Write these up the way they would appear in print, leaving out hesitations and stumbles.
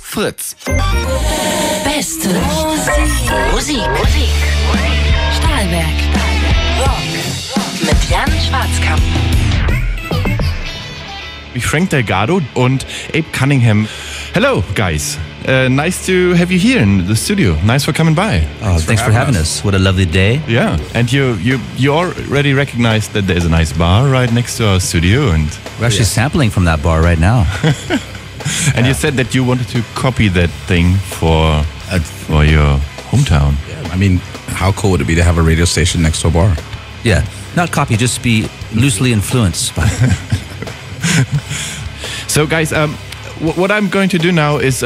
Fritz. Beste Musik. Stahlwerk. Rock. Mit Jan Schwarzkamp. Frank Delgado und Abe Cunningham. Hello, guys. Nice to have you here in the studio. Nice for coming by. Oh, thanks for having us. What a lovely day. Yeah, and you already recognized that there's a nice bar right next to our studio, and we're actually sampling from that bar right now. And you said that you wanted to copy that thing for your hometown. Yeah, I mean, how cool would it be to have a radio station next to a bar? Yeah, not copy, just be loosely influenced by. So, guys, what I'm going to do now is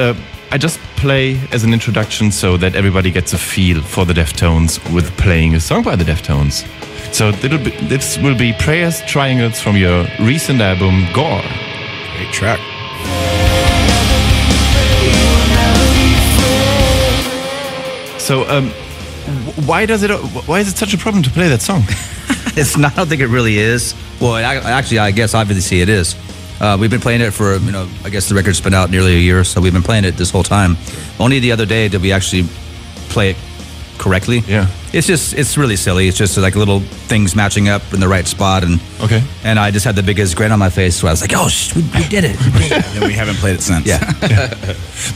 I just play as an introduction so that everybody gets a feel for the Deftones with playing a song by the Deftones. So this will be Prayers Triangles from your recent album, Gore. Great track. So, why is it such a problem to play that song? It's not. I don't think it really is. Well, actually, I guess obviously it is. We've been playing it for, I guess the record's been out nearly a year, so we've been playing it this whole time. Only the other day did we actually play it correctly. Yeah. It's really silly. It's just like little things matching up in the right spot, and I just had the biggest grin on my face, so I was like, oh, we did it. And we haven't played it since. Yeah.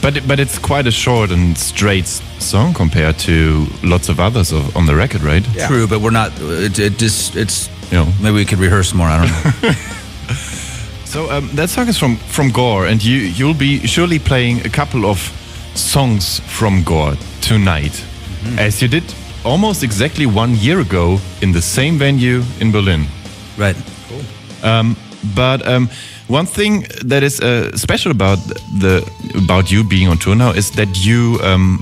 But it's quite a short and straight song compared to lots of others on the record, right? Yeah. True, but we're not. It's maybe we could rehearse more. I don't know. So that song is from Gore, and you'll be surely playing a couple of songs from Gore tonight, as you did almost exactly 1 year ago in the same venue in Berlin. Right. Cool. But one thing that is special about you being on tour now is that you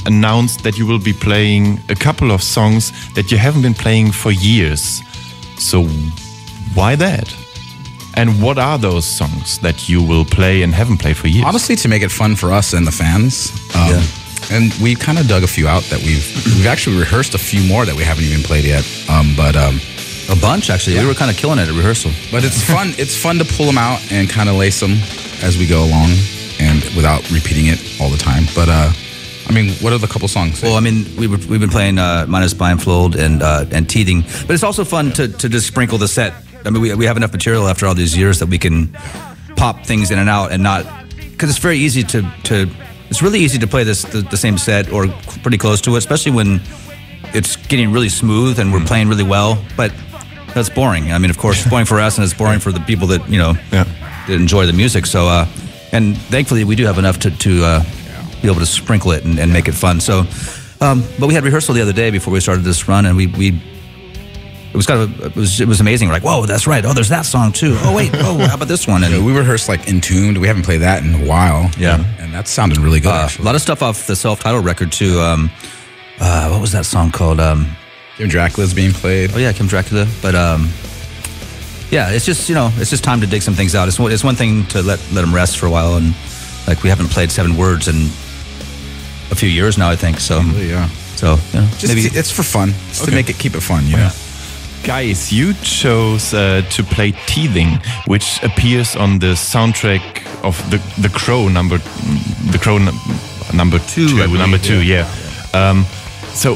announced that you will be playing a couple of songs that you haven't been playing for years. So why that? And what are those songs that you will play and haven't played for years? Honestly, to make it fun for us and the fans. And we kind of dug a few out that we've actually rehearsed a few more that we haven't even played yet. A bunch, actually. Yeah. We were kind of killing it at rehearsal. But it's fun. It's fun to pull them out and kind of lace them as we go along, and without repeating it all the time. But I mean, what are the couple songs? Well, I mean, we've been playing Minus Blindfold and Teething, but it's also fun to just sprinkle the set. I mean, we have enough material after all these years that we can pop things in and out and not, because it's very easy it's really easy to play the same set or pretty close to it, especially when it's getting really smooth and we're playing really well. But that's boring. I mean, of course, it's boring for us and it's boring for the people that that enjoy the music. So, and thankfully we do have enough to be able to sprinkle it and make it fun. So, but we had rehearsal the other day before we started this run, and it was amazing. We're like, whoa, that's right. Oh, there's that song too. Oh wait, how about this one? And we rehearsed like In Tuned. We haven't played that in a while. Yeah, and that sounded really good. A lot of stuff off the self-titled record too. What was that song called? Kim Dracula's being played. Oh yeah, Kim Dracula. But yeah, it's just time to dig some things out. It's one thing to let them rest for a while, and like we haven't played 7 Words in a few years now, I think. So yeah. So maybe it's for fun. It's to keep it fun, you know. Guys, you chose to play Teething, which appears on the soundtrack of the Crow number 2. Yeah. So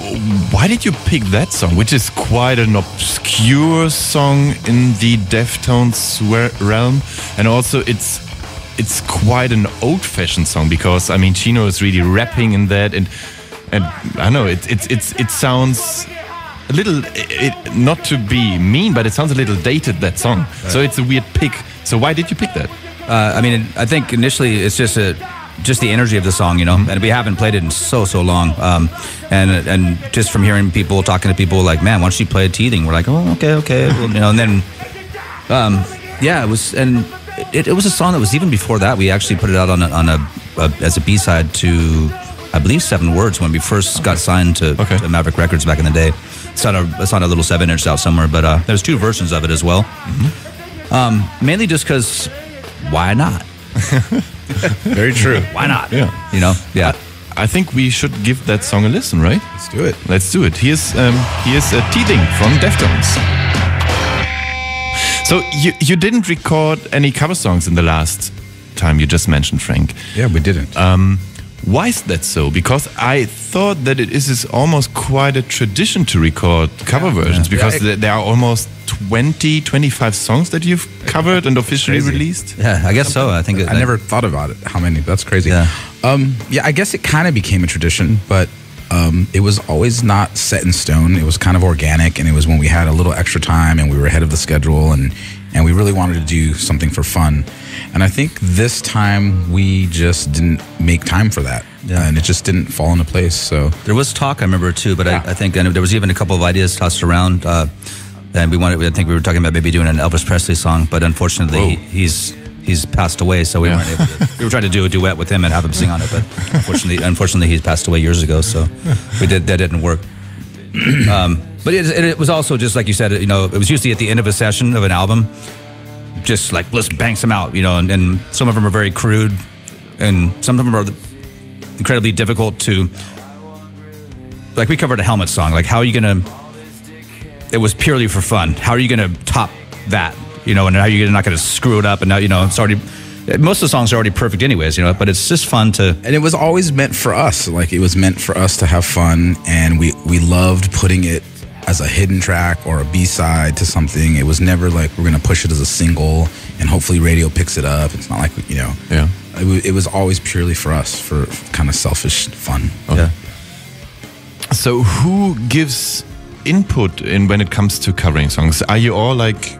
why did you pick that song, which is quite an obscure song in the Deftones realm, and also it's quite an old-fashioned song, because I mean Chino is really rapping in that, and I know it sounds a little, not to be mean, but it sounds a little dated, that song. Right. So it's a weird pick. So why did you pick that? I mean, I think initially it's just the energy of the song, and we haven't played it in so long. And just from hearing people, talking to people, like, man, why don't you play Teething? We're like, oh, okay. Well, and then, it was, and it was a song that was even before that. We actually put it out as a B-side to, I believe, 7 Words when we first got signed to Maverick Records back in the day. It's on a little 7-inch out somewhere, but there's 2 versions of it as well. Mm-hmm. Mainly just because, why not? Very true. Why not? Yeah. Yeah. I think we should give that song a listen, right? Let's do it. Here's Teething from Deftones. So you didn't record any cover songs in the last time you just mentioned, Frank. Yeah, we didn't. Why is that so? Because I thought that it is almost quite a tradition to record cover versions, because there are almost 20, 25 songs that you've covered and officially released. Yeah, I guess so. I think I never thought about it. How many? That's crazy. Yeah. I guess it kind of became a tradition, but it was always not set in stone. It was kind of organic, and it was when we had a little extra time and we were ahead of the schedule, and we really wanted to do something for fun. And I think this time we just didn't make time for that, and it just didn't fall into place. So there was talk, I remember too, but I think, and there was even a couple of ideas tossed around, and I think we were talking about maybe doing an Elvis Presley song, but unfortunately he's passed away, so we weren't able to. We were trying to do a duet with him and have him sing on it, but unfortunately he's passed away years ago, so that didn't work. But it was also just like you said, it was usually at the end of a session of an album, just like let's bang some out, and some of them are very crude, and some of them are incredibly difficult to. Like we covered a Helmet song, like how are you gonna? It was purely for fun. How are you gonna top that? And how you're not gonna screw it up? And now it's already. Most of the songs are already perfect anyways, but it's just fun to... And it was always meant for us. Like, it was meant for us to have fun, and we loved putting it as a hidden track or a B-side to something. It was never like we're going to push it as a single, and hopefully radio picks it up. It's not like, Yeah. It was always purely for us, for kind of selfish fun. Okay. Yeah. So who gives input when it comes to covering songs? Are you all like...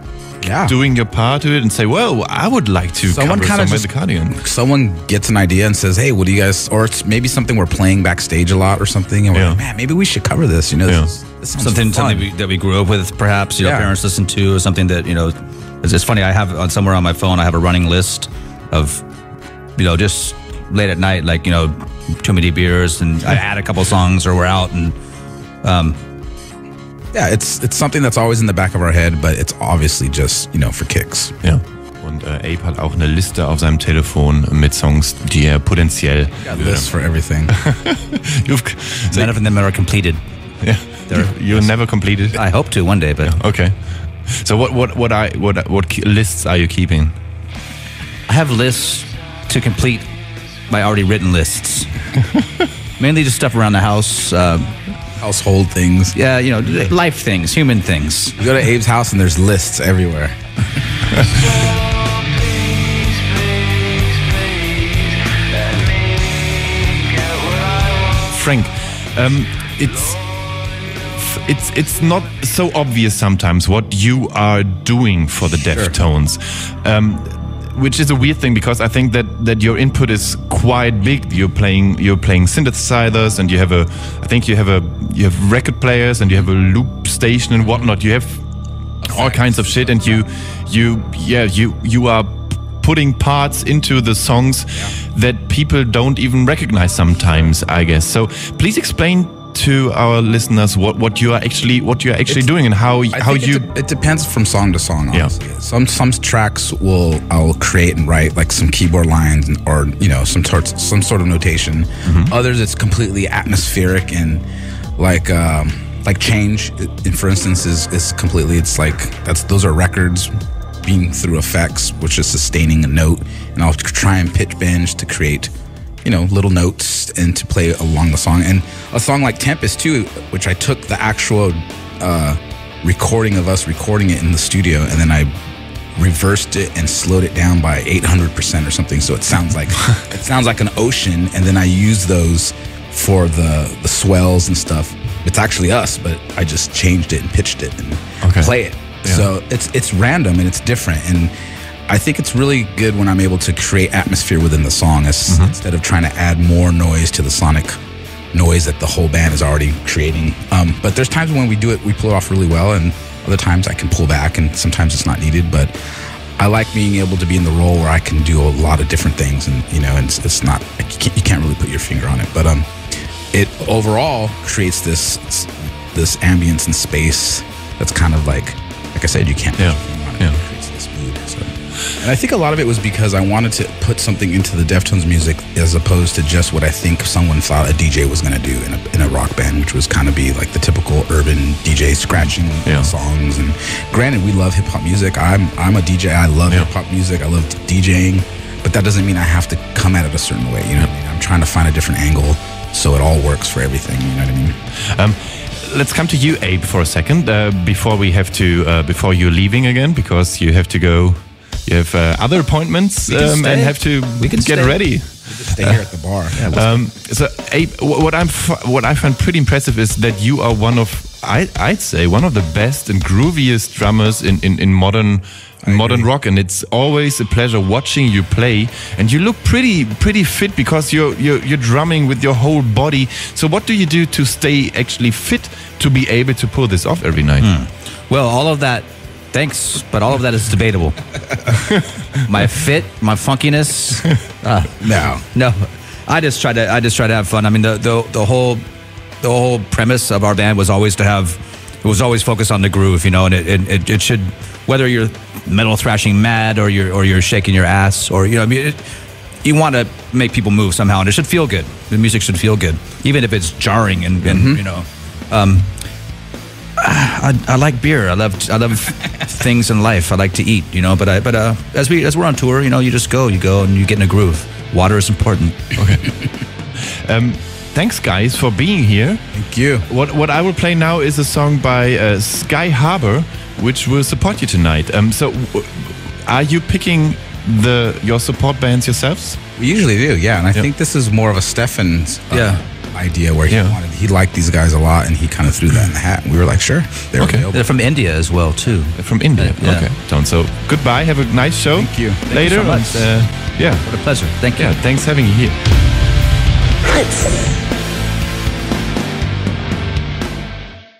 doing your part to it and say, well, I would like to cover Somewhere the Cardigan. Someone gets an idea and says, hey, what do you guys, or it's maybe something we're playing backstage a lot or something, and we're like, man, maybe we should cover this, this something that we grew up with, perhaps, parents listen to, or something that, it's funny, I have somewhere on my phone, I have a running list of, just late at night, like, too many beers, and I add a couple songs, or we're out, and, yeah, it's something that's always in the back of our head, but it's obviously just, for kicks. Ja. Und Abe hat auch eine Liste auf seinem Telefon mit Songs, die er potenziell... Got lists for everything. None of them are completed. Yeah. You're never completed? I hope to one day, but... Yeah. Okay. So what lists are you keeping? I have lists to complete my already written lists. Mainly just stuff around the house, household things. Yeah, life things, human things. You go to Abe's house and there's lists everywhere. Frank, it's not so obvious sometimes what you are doing for the Deftones. Which is a weird thing, because I think that your input is quite big. You're playing synthesizers, and you have record players, and you have a loop station and whatnot. You have all kinds of shit, and you are putting parts into the songs that people don't even recognize sometimes, I guess. So please explain to our listeners what you are actually doing, and how you... It depends from song to song, honestly. Yeah. Some tracks I'll create and write like some keyboard lines, or some sort of notation. Mm-hmm. Others it's completely atmospheric, and like Change, for instance, is completely, it's like those are records being through effects, which is sustaining a note, and I'll try and pitch bend to create little notes and to play along the song. And a song like Tempest too, which I took the actual recording of us recording it in the studio, and then I reversed it and slowed it down by 800% or something, so it sounds like an ocean, and then I use those for the swells and stuff. It's actually us, but I just changed it and pitched it and play it. Yeah. So it's random and it's different, and I think it's really good when I'm able to create atmosphere within the song, instead of trying to add more noise to the sonic noise that the whole band is already creating. But there's times when we do it, we pull it off really well, and other times I can pull back, and sometimes it's not needed. But I like being able to be in the role where I can do a lot of different things, and it's not, you can't really put your finger on it. But it overall creates this ambience and space that's kind of like I said, you can't put your finger on it. It creates this mood. So. And I think a lot of it was because I wanted to put something into the Deftones music as opposed to just what I think someone thought a DJ was going to do in a rock band, which was kind of be like the typical urban DJ scratching songs. And granted, we love hip hop music. I'm a DJ. I love hip hop music. I love DJing. but that doesn't mean I have to come at it a certain way. You know what I mean? I'm trying to find a different angle so it all works for everything. You know what I mean? Let's come to you, Abe, for a second before we have to before you're leaving again, because you have to go. You have other appointments and have to get ready. Stay here at the bar. So, Abe, what I find pretty impressive is that you are one of, I'd say, one of the best and grooviest drummers in modern rock, and it's always a pleasure watching you play. And you look pretty fit because you're drumming with your whole body. So, what do you do to stay actually fit to be able to pull this off every night? Well, all of that. Thanks, but all of that is debatable. My fit, my funkiness. No. I just try to have fun. I mean, the whole premise of our band was always focused on the groove, you know, and it should, whether you're metal thrashing mad or you're shaking your ass, or, you know, I mean, you want to make people move somehow, and it should feel good. The music should feel good, even if it's jarring and you know. I like beer. I love things in life. I like to eat, you know. But as we're on tour, you know, you go and you get in a groove. Water is important. Okay. Thanks, guys, for being here. Thank you. What I will play now is a song by Sky Harbor, which will support you tonight. So, are you picking your support bands yourselves? We usually do, yeah. And I think this is more of a Stefan's idea where he liked these guys a lot, and he kind of threw that in the hat. And we were like, sure. They're from India as well, too. They're from India. Okay. So goodbye. Have a nice show. Thank you. Later. Thank you so much. And, what a pleasure. Thank you. Yeah, thanks having you here. Fritz.